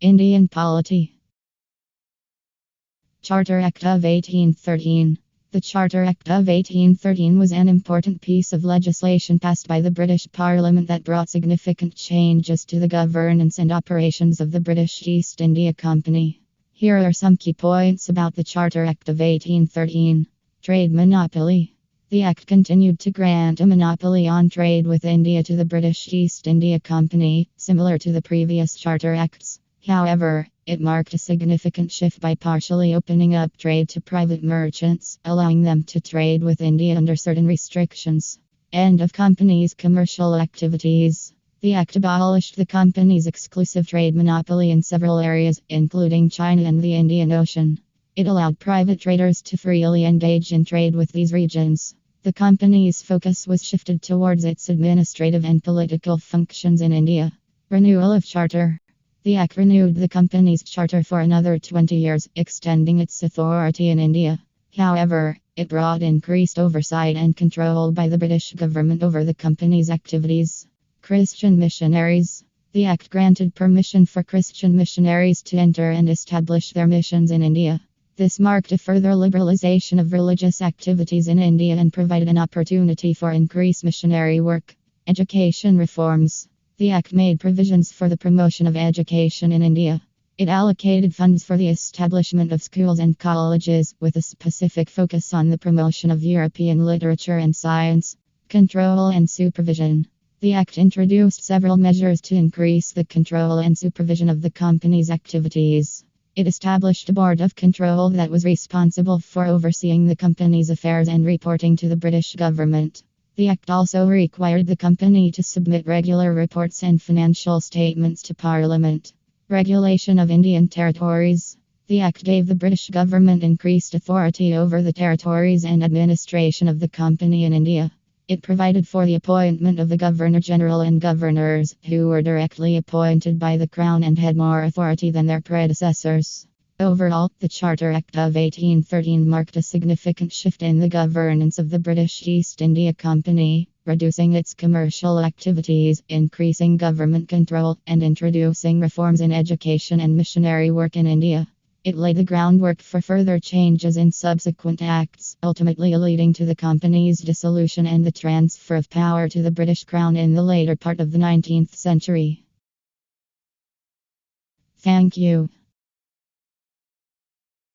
Indian polity. Charter Act of 1813. The Charter Act of 1813 was an important piece of legislation passed by the British Parliament that brought significant changes to the governance and operations of the British East India Company. Here are some key points about the Charter Act of 1813. Trade monopoly. The Act continued to grant a monopoly on trade with India to the British East India Company, similar to the previous Charter Acts. However, it marked a significant shift by partially opening up trade to private merchants, allowing them to trade with India under certain restrictions. End of company's commercial activities. The Act abolished the company's exclusive trade monopoly in several areas, including China and the Indian Ocean. It allowed private traders to freely engage in trade with these regions. The company's focus was shifted towards its administrative and political functions in India. Renewal of Charter. The Act renewed the company's charter for another 20 years, extending its authority in India. However, it brought increased oversight and control by the British government over the company's activities. Christian missionaries. The Act granted permission for Christian missionaries to enter and establish their missions in India. This marked a further liberalization of religious activities in India and provided an opportunity for increased missionary work. Education reforms. The Act made provisions for the promotion of education in India. It allocated funds for the establishment of schools and colleges, with a specific focus on the promotion of European literature and science. Control and supervision. The Act introduced several measures to increase the control and supervision of the company's activities. It established a board of control that was responsible for overseeing the company's affairs and reporting to the British government. The Act also required the company to submit regular reports and financial statements to Parliament. Regulation of Indian territories. The Act gave the British government increased authority over the territories and administration of the company in India. It provided for the appointment of the Governor-General and governors, who were directly appointed by the Crown and had more authority than their predecessors. Overall, the Charter Act of 1813 marked a significant shift in the governance of the British East India Company, reducing its commercial activities, increasing government control, and introducing reforms in education and missionary work in India. It laid the groundwork for further changes in subsequent acts, ultimately leading to the company's dissolution and the transfer of power to the British Crown in the later part of the 19th century. Thank you.